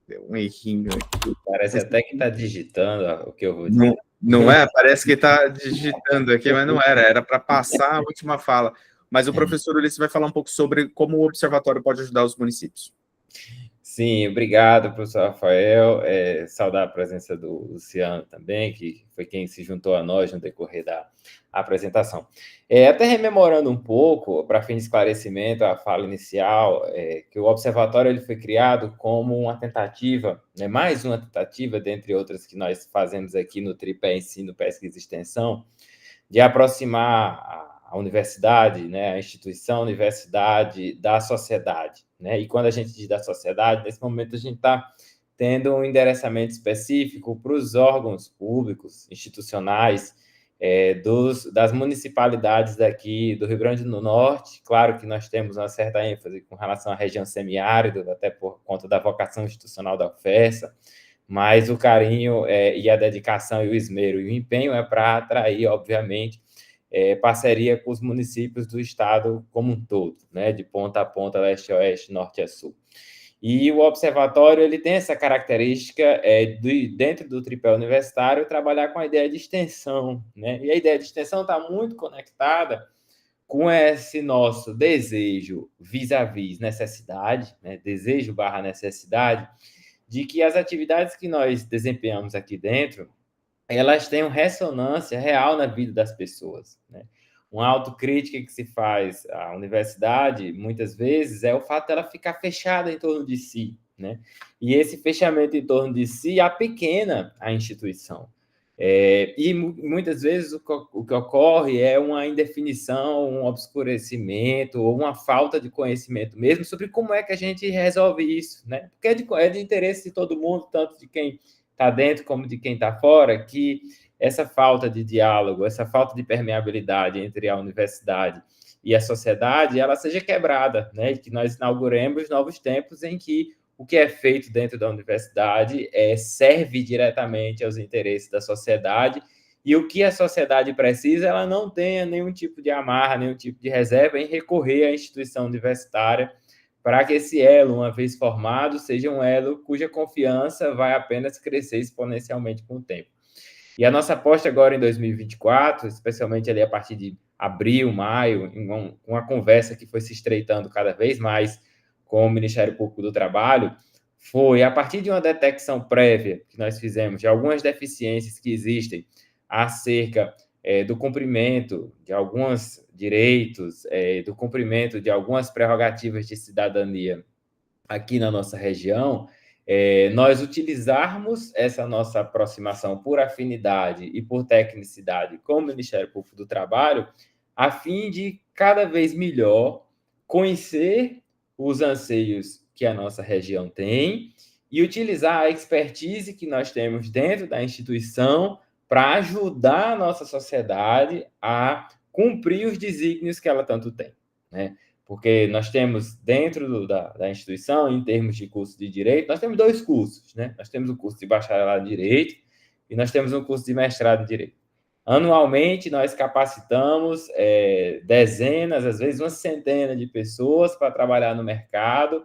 deu um errinho aqui.
Parece até que está digitando o que eu vou dizer.
Não é? Parece que está digitando aqui, mas não era para passar a última fala. Mas o professor Ulisses vai falar um pouco sobre como o observatório pode ajudar os municípios.
Sim, obrigado, professor Rafael. Saudar a presença do Luciano também, que foi quem se juntou a nós no decorrer da apresentação. Até rememorando um pouco, para fim de esclarecimento, a fala inicial, que o observatório ele foi criado como uma tentativa, mais uma tentativa, dentre outras que nós fazemos aqui no tripé ensino, pesquisa e extensão, de aproximar a universidade, a instituição universidade da sociedade. E quando a gente diz da sociedade, nesse momento a gente está tendo um endereçamento específico para os órgãos públicos, institucionais, das municipalidades daqui do Rio Grande do Norte. Claro que nós temos uma certa ênfase com relação à região semiárida, até por conta da vocação institucional da UFESA, mas o carinho e a dedicação e o esmero e o empenho é para atrair, obviamente, parceria com os municípios do estado como um todo, de ponta a ponta, leste a oeste, norte a sul. E o observatório ele tem essa característica dentro do tripé universitário, trabalhar com a ideia de extensão, E a ideia de extensão está muito conectada com esse nosso desejo vis-à-vis necessidade, desejo/necessidade, de que as atividades que nós desempenhamos aqui dentro elas tenham ressonância real na vida das pessoas. Uma autocrítica que se faz à universidade, muitas vezes, é o fato dela ficar fechada em torno de si. E esse fechamento em torno de si apequena a instituição. E muitas vezes o que ocorre é uma indefinição, um obscurecimento ou uma falta de conhecimento mesmo sobre como é que a gente resolve isso. Porque é de interesse de todo mundo, tanto de quem está dentro como de quem está fora, que essa falta de diálogo, essa falta de permeabilidade entre a universidade e a sociedade, ela seja quebrada, que nós inauguremos novos tempos em que o que é feito dentro da universidade serve diretamente aos interesses da sociedade e o que a sociedade precisa, ela não tenha nenhum tipo de amarra, nenhum tipo de reserva em recorrer à instituição universitária, para que esse elo, uma vez formado, seja um elo cuja confiança vai apenas crescer exponencialmente com o tempo. E a nossa aposta agora em 2024, especialmente ali a partir de abril, maio, em uma conversa que foi se estreitando cada vez mais com o Ministério Público do Trabalho, foi a partir de uma detecção prévia que nós fizemos de algumas deficiências que existem acerca do cumprimento de alguns direitos, do cumprimento de algumas prerrogativas de cidadania aqui na nossa região, nós utilizarmos essa nossa aproximação por afinidade e por tecnicidade com o Ministério Público do Trabalho, a fim de cada vez melhor conhecer os anseios que a nossa região tem e utilizar a expertise que nós temos dentro da instituição para ajudar a nossa sociedade a cumprir os desígnios que ela tanto tem, né? Porque nós temos dentro da instituição, em termos de curso de Direito, nós temos 2 cursos, né? Nós temos o curso de bacharelado em Direito e nós temos um curso de mestrado em Direito. Anualmente, nós capacitamos dezenas, às vezes uma centena de pessoas para trabalhar no mercado,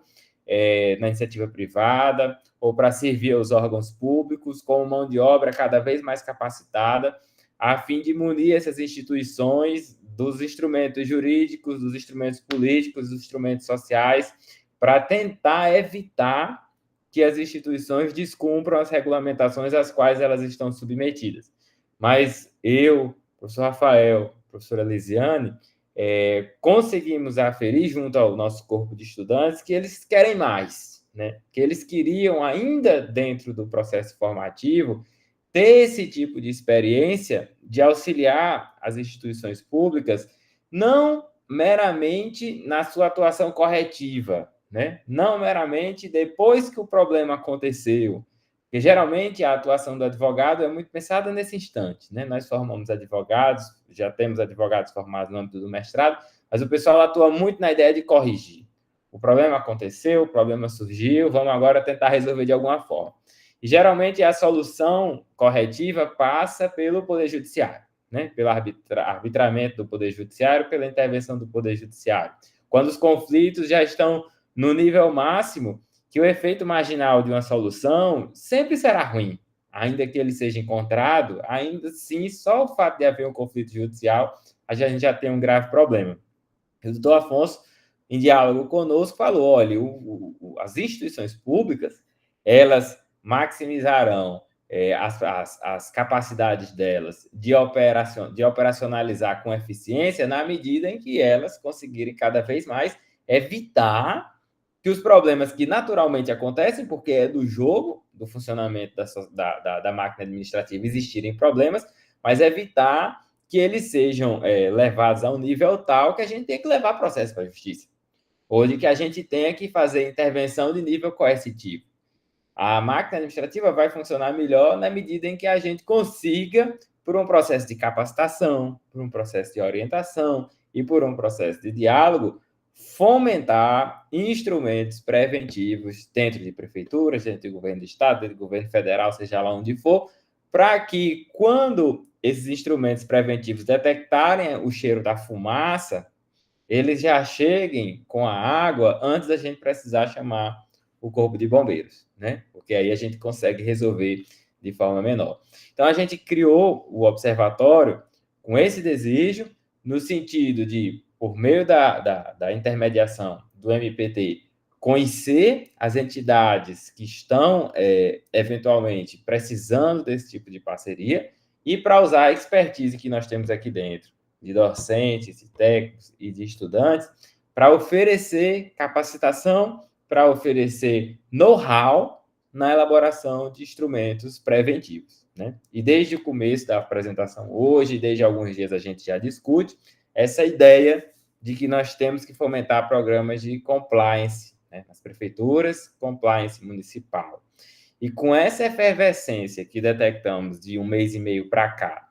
na iniciativa privada, ou para servir aos órgãos públicos, com mão de obra cada vez mais capacitada, a fim de munir essas instituições dos instrumentos jurídicos, dos instrumentos políticos, dos instrumentos sociais, para tentar evitar que as instituições descumpram as regulamentações às quais elas estão submetidas. Mas eu, professor Rafael, professora Lisiane, conseguimos aferir junto ao nosso corpo de estudantes que eles querem mais, né? Que eles queriam, ainda dentro do processo formativo, ter esse tipo de experiência de auxiliar as instituições públicas, não meramente na sua atuação corretiva, né? Não meramente depois que o problema aconteceu, porque geralmente a atuação do advogado é muito pensada nesse instante, né? Nós formamos advogados, já temos advogados formados no âmbito do mestrado, mas o pessoal atua muito na ideia de corrigir. O problema aconteceu, o problema surgiu, vamos agora tentar resolver de alguma forma. E geralmente a solução corretiva passa pelo Poder Judiciário, né? Pelo arbitramento do Poder Judiciário, pela intervenção do Poder Judiciário. Quando os conflitos já estão no nível máximo, que o efeito marginal de uma solução sempre será ruim, ainda que ele seja encontrado, ainda assim, só o fato de haver um conflito judicial, a gente já tem um grave problema. O doutor Afonso, em diálogo conosco, falou, olha, as instituições públicas, elas maximizarão as capacidades delas de operacionalizar com eficiência na medida em que elas conseguirem cada vez mais evitar que os problemas que naturalmente acontecem, porque é do jogo, do funcionamento da máquina administrativa, existirem problemas, mas evitar que eles sejam levados a um nível tal que a gente tenha que levar processo para a justiça, ou de que a gente tenha que fazer intervenção de nível coercitivo. A máquina administrativa vai funcionar melhor na medida em que a gente consiga, por um processo de capacitação, por um processo de orientação e por um processo de diálogo, fomentar instrumentos preventivos dentro de prefeituras, dentro do governo do estado, dentro do governo federal, seja lá onde for, para que, quando esses instrumentos preventivos detectarem o cheiro da fumaça, eles já cheguem com a água antes da gente precisar chamar o corpo de bombeiros, né? Porque aí a gente consegue resolver de forma menor. Então, a gente criou o observatório com esse desejo, no sentido de, por meio da intermediação do MPT, conhecer as entidades que estão, eventualmente, precisando desse tipo de parceria e para usar a expertise que nós temos aqui dentro, de docentes, de técnicos e de estudantes, para oferecer capacitação, para oferecer know-how na elaboração de instrumentos preventivos, né? E desde o começo da apresentação hoje, desde alguns dias a gente já discute essa ideia de que nós temos que fomentar programas de compliance, né, nas prefeituras, compliance municipal. E com essa efervescência que detectamos de 1 mês e meio para cá,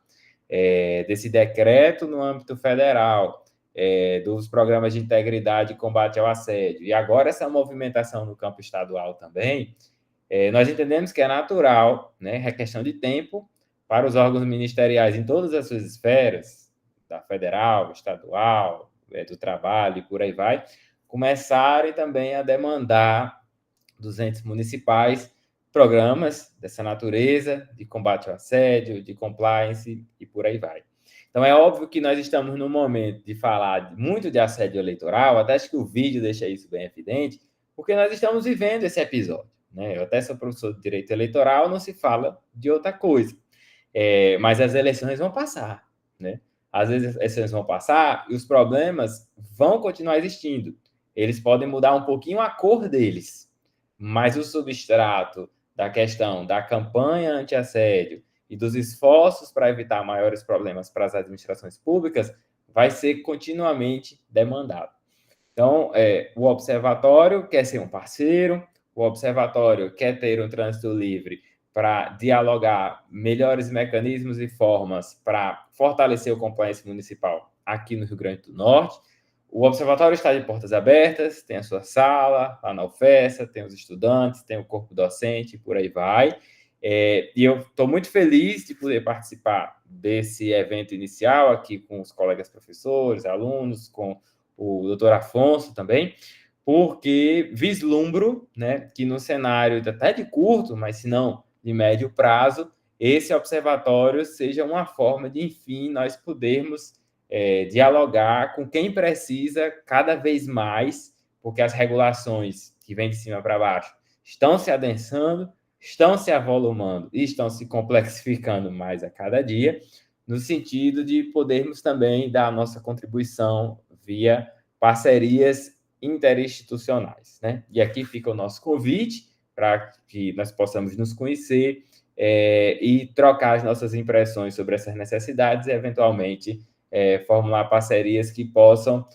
desse decreto no âmbito federal, dos programas de integridade e combate ao assédio, e agora essa movimentação no campo estadual também, nós entendemos que é natural, né, é questão de tempo, para os órgãos ministeriais em todas as suas esferas, da federal, estadual, do trabalho e por aí vai, começarem também a demandar dos entes municipais programas dessa natureza, de combate ao assédio, de compliance e por aí vai. Então, é óbvio que nós estamos no momento de falar muito de assédio eleitoral, até acho que o vídeo deixa isso bem evidente, porque nós estamos vivendo esse episódio, né? Eu até sou professor de direito eleitoral, não se fala de outra coisa. Mas as eleições vão passar, né? Às vezes as eleições vão passar e os problemas vão continuar existindo. Eles podem mudar um pouquinho a cor deles, mas o substrato da questão da campanha anti-assédio e dos esforços para evitar maiores problemas para as administrações públicas vai ser continuamente demandado. Então, o observatório quer ser um parceiro, o observatório quer ter um trânsito livre para dialogar melhores mecanismos e formas para fortalecer o compliance municipal aqui no Rio Grande do Norte. O observatório está de portas abertas, tem a sua sala lá na UFESA, tem os estudantes, tem o corpo docente e por aí vai. E eu estou muito feliz de poder participar desse evento inicial aqui com os colegas professores, alunos, com o doutor Afonso também, porque vislumbro, né, que no cenário até de curto, mas se não de médio prazo, esse observatório seja uma forma de, enfim, nós podermos dialogar com quem precisa cada vez mais, porque as regulações que vêm de cima para baixo estão se adensando, estão se avolumando e estão se complexificando mais a cada dia, no sentido de podermos também dar a nossa contribuição via parcerias interinstitucionais, né? E aqui fica o nosso convite para que nós possamos nos conhecer e trocar as nossas impressões sobre essas necessidades e, eventualmente, formular parcerias que possam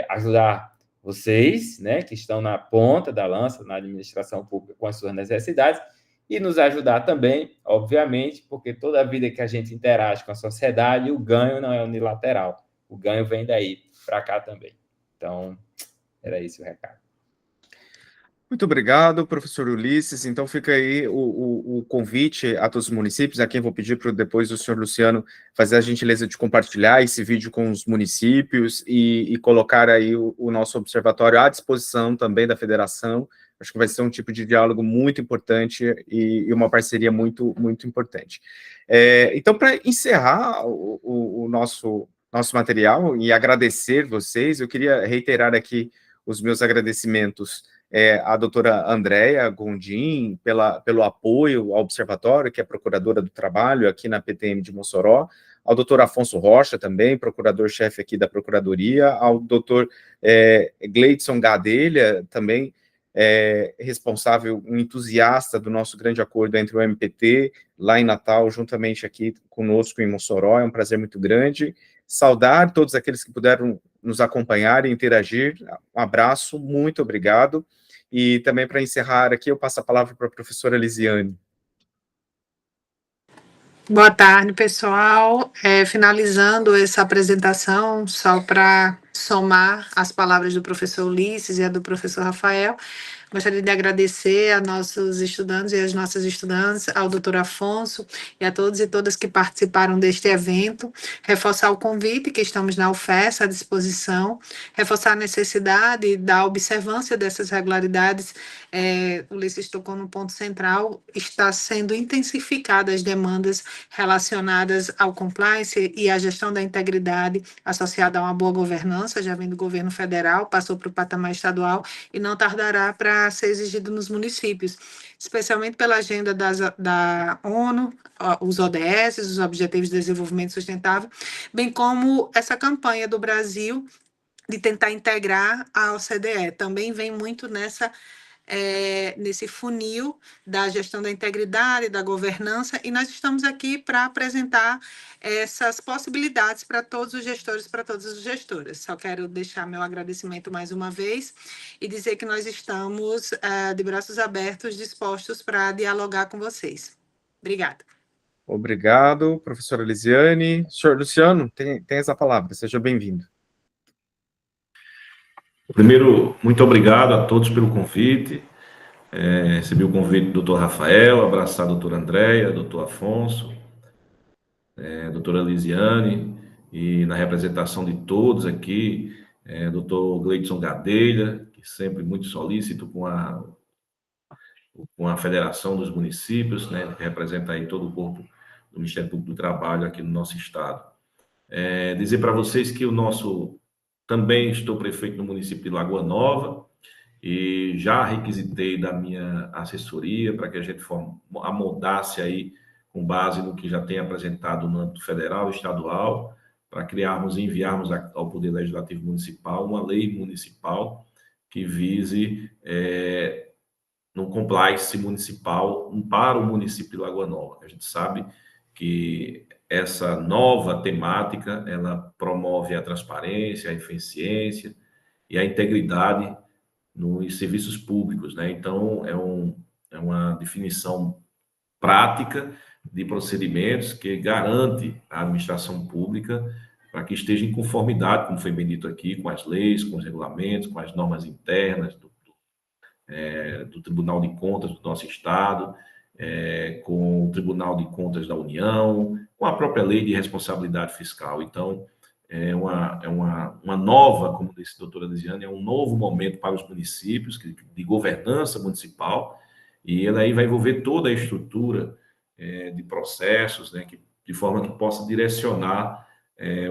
ajudar vocês, né, que estão na ponta da lança, na administração pública, com as suas necessidades, e nos ajudar também, obviamente, porque toda a vida que a gente interage com a sociedade, o ganho não é unilateral, o ganho vem daí para cá também. Então, era esse o recado.
Muito obrigado, professor Ulisses. Então, fica aí o convite a todos os municípios, a quem vou pedir para depois o senhor Luciano fazer a gentileza de compartilhar esse vídeo com os municípios e colocar aí o nosso observatório à disposição também da federação. Acho que vai ser um tipo de diálogo muito importante e uma parceria muito, muito importante. Então, para encerrar o nosso material e agradecer vocês, eu queria reiterar aqui os meus agradecimentos à doutora Andréia Gondim pelo apoio ao observatório, que é procuradora do trabalho aqui na PTM de Mossoró, ao doutor Afonso Rocha também, procurador-chefe aqui da Procuradoria, ao doutor Gleidson Gadelha, também responsável, um entusiasta do nosso grande acordo entre o MPT, lá em Natal, juntamente aqui conosco em Mossoró, é um prazer muito grande. Saudar todos aqueles que puderam nos acompanhar e interagir. Um abraço, muito obrigado. E também, para encerrar aqui, eu passo a palavra para a professora Lisiane.
Boa tarde, pessoal. Finalizando essa apresentação, só para somar as palavras do professor Ulisses e a do professor Rafael, gostaria de agradecer a nossos estudantes e as nossas estudantes, ao doutor Afonso e a todos e todas que participaram deste evento, reforçar o convite que estamos na UFES à disposição, reforçar a necessidade da observância dessas regularidades. O Ulisses tocou no ponto central, está sendo intensificadas as demandas relacionadas ao compliance e à gestão da integridade associada a uma boa governança, já vem do governo federal, passou para o patamar estadual e não tardará para ser exigido nos municípios, especialmente pela agenda da ONU, os ODS, os Objetivos de Desenvolvimento Sustentável, bem como essa campanha do Brasil de tentar integrar a OCDE. Também vem muito nesse funil da gestão da integridade, da governança, e nós estamos aqui para apresentar essas possibilidades para todos os gestores, para todas as gestoras. Só quero deixar meu agradecimento mais uma vez e dizer que nós estamos de braços abertos, dispostos para dialogar com vocês. Obrigada.
Obrigado, professora Lisiane. Senhor Luciano, tem essa palavra, seja bem-vindo.
Primeiro, muito obrigado a todos pelo convite. Recebi o convite do doutor Rafael, abraçar a doutora Andréia, doutor Afonso, doutora Lisiane, e na representação de todos aqui, doutor Gleidson Gadelha, que sempre muito solícito com a Federação dos Municípios, né, que representa aí todo o corpo do Ministério Público do Trabalho aqui no nosso estado. Dizer para vocês que também estou prefeito no município de Lagoa Nova, e já requisitei da minha assessoria para que a gente amoldasse aí, com base no que já tem apresentado no âmbito federal e estadual, para criarmos e enviarmos ao Poder Legislativo Municipal uma lei municipal que vise no compliance municipal para o município de Lagoa Nova. A gente sabe que essa nova temática, ela promove a transparência, a eficiência e a integridade nos serviços públicos, né? Então, é uma definição prática de procedimentos que garante a administração pública para que esteja em conformidade, como foi bem dito aqui, com as leis, com os regulamentos, com as normas internas do Tribunal de Contas do nosso Estado, com o Tribunal de Contas da União, com a própria Lei de Responsabilidade Fiscal. Então, é uma nova, como disse a doutora Lisiane, é um novo momento para os municípios de governança municipal, e ele aí vai envolver toda a estrutura de processos, né, de forma que possa direcionar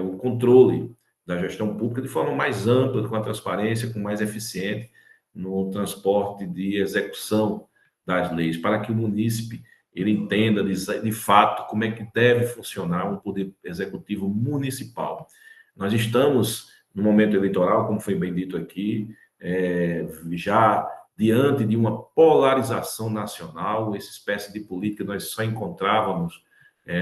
o controle da gestão pública de forma mais ampla, com a transparência, com mais eficiente no transporte de execução das leis, para que o munícipe ele entenda de fato como é que deve funcionar um poder executivo municipal. Nós estamos no momento eleitoral, como foi bem dito aqui, já diante de uma polarização nacional, essa espécie de política nós só encontrávamos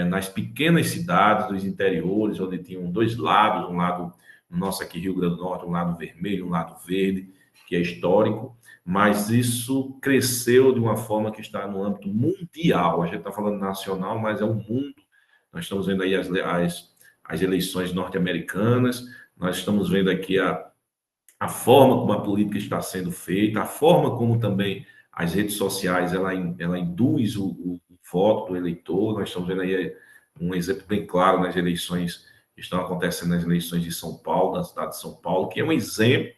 nas pequenas cidades dos interiores, onde tinham dois lados, um lado, no nosso aqui Rio Grande do Norte, um lado vermelho, um lado verde, que é histórico, mas isso cresceu de uma forma que está no âmbito mundial. A gente está falando nacional, mas é o mundo. Nós estamos vendo aí as eleições norte-americanas, nós estamos vendo aqui a forma como a política está sendo feita, a forma como também as redes sociais ela induz o voto do eleitor. Nós estamos vendo aí um exemplo bem claro nas eleições que estão acontecendo, nas eleições de São Paulo, na cidade de São Paulo, que é um exemplo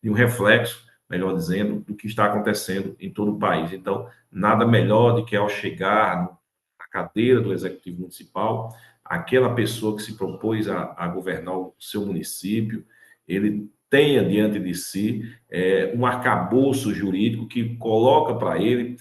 de um reflexo, melhor dizendo, do que está acontecendo em todo o país. Então, nada melhor do que ao chegar na cadeira do Executivo Municipal, aquela pessoa que se propôs a governar o seu município, ele tenha diante de si um arcabouço jurídico que coloca para ele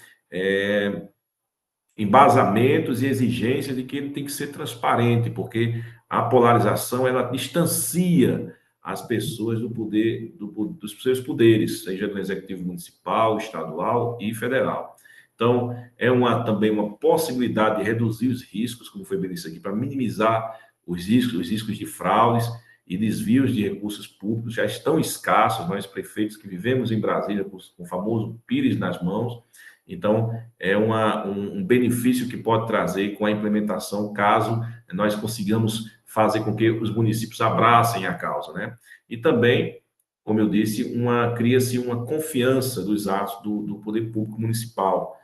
embasamentos e exigências de que ele tem que ser transparente, porque a polarização ela distancia as pessoas do poder, dos seus poderes, seja no executivo municipal, estadual e federal. Então, também uma possibilidade de reduzir os riscos, como foi bem dito aqui, para minimizar os riscos de fraudes e desvios de recursos públicos já estão escassos, nós prefeitos que vivemos em Brasília com o famoso pires nas mãos. Então, é um benefício que pode trazer com a implementação, caso nós consigamos fazer com que os municípios abracem a causa, né? E também, como eu disse, cria-se uma confiança dos atos do poder público municipal,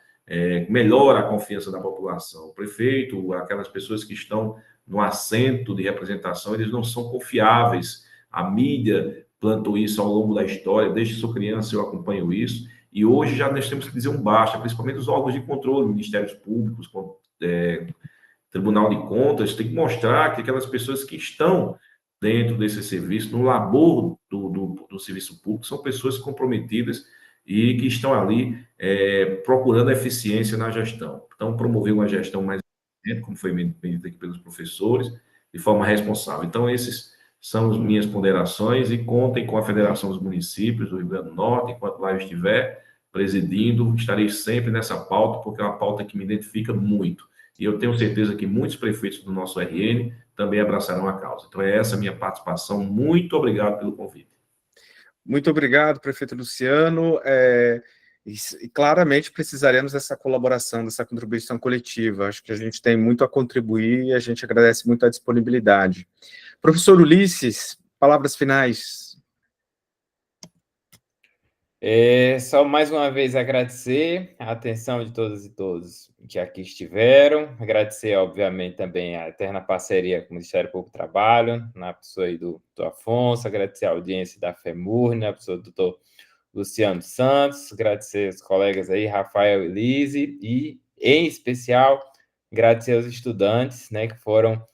melhora a confiança da população. O prefeito, aquelas pessoas que estão no assento de representação, eles não são confiáveis. A mídia plantou isso ao longo da história, desde que sou criança eu acompanho isso, e hoje já nós temos que dizer um basta, principalmente os órgãos de controle, ministérios públicos, Tribunal de Contas, tem que mostrar que aquelas pessoas que estão dentro desse serviço, no labor do serviço público, são pessoas comprometidas e que estão ali procurando eficiência na gestão. Então, promover uma gestão mais eficiente, como foi dito aqui pelos professores, de forma responsável. Então, esses são as minhas ponderações e contem com a Federação dos Municípios do Rio Grande do Norte, enquanto lá eu estiver presidindo, estarei sempre nessa pauta, porque é uma pauta que me identifica muito. E eu tenho certeza que muitos prefeitos do nosso RN também abraçarão a causa. Então, é essa a minha participação. Muito obrigado pelo convite.
Muito obrigado, prefeito Luciano. E claramente precisaremos dessa colaboração, dessa contribuição coletiva. Acho que a gente tem muito a contribuir e a gente agradece muito a disponibilidade. Professor Ulisses, palavras finais.
Só mais uma vez agradecer a atenção de todas e todos que aqui estiveram, agradecer, obviamente, também a eterna parceria com o Ministério Público do Trabalho, na pessoa aí do Afonso, agradecer a audiência da FEMUR, na pessoa do doutor Luciano Santos, agradecer os colegas aí, Rafael e Lise, e, em especial, agradecer aos estudantes, né, que foram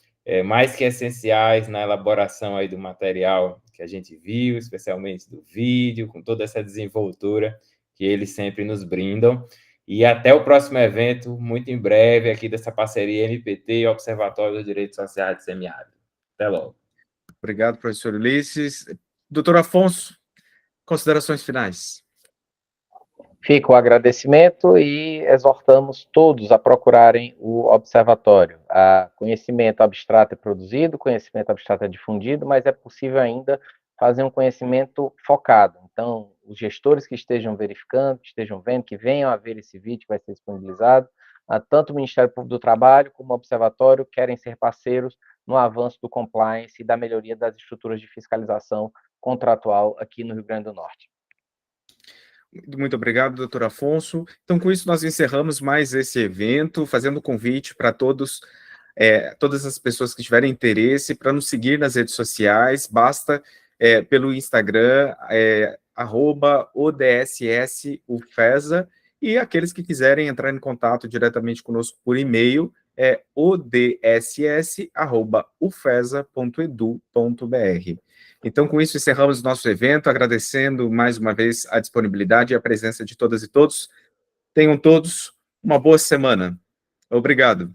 mais que essenciais na elaboração aí do material que a gente viu, especialmente do vídeo, com toda essa desenvoltura que eles sempre nos brindam. E até o próximo evento, muito em breve, aqui dessa parceria NPT e Observatório dos Direitos Sociais de Semiárido. Até logo.
Obrigado, professor Ulisses. Doutor Afonso, considerações finais.
Fica o agradecimento e exortamos todos a procurarem o observatório. Conhecimento abstrato é produzido, conhecimento abstrato é difundido, mas é possível ainda fazer um conhecimento focado. Então, os gestores que estejam verificando, que estejam vendo, que venham a ver esse vídeo que vai ser disponibilizado, tanto o Ministério Público do Trabalho como o Observatório querem ser parceiros no avanço do compliance e da melhoria das estruturas de fiscalização contratual aqui no Rio Grande do Norte.
Muito obrigado, doutor Afonso. Então, com isso, nós encerramos mais esse evento, fazendo convite para todas as pessoas que tiverem interesse para nos seguir nas redes sociais, basta pelo Instagram, @ODSSUFESA, e aqueles que quiserem entrar em contato diretamente conosco por e-mail, odss@ufesa.edu.br. Então, com isso, encerramos nosso evento, agradecendo mais uma vez a disponibilidade e a presença de todas e todos. Tenham todos uma boa semana. Obrigado.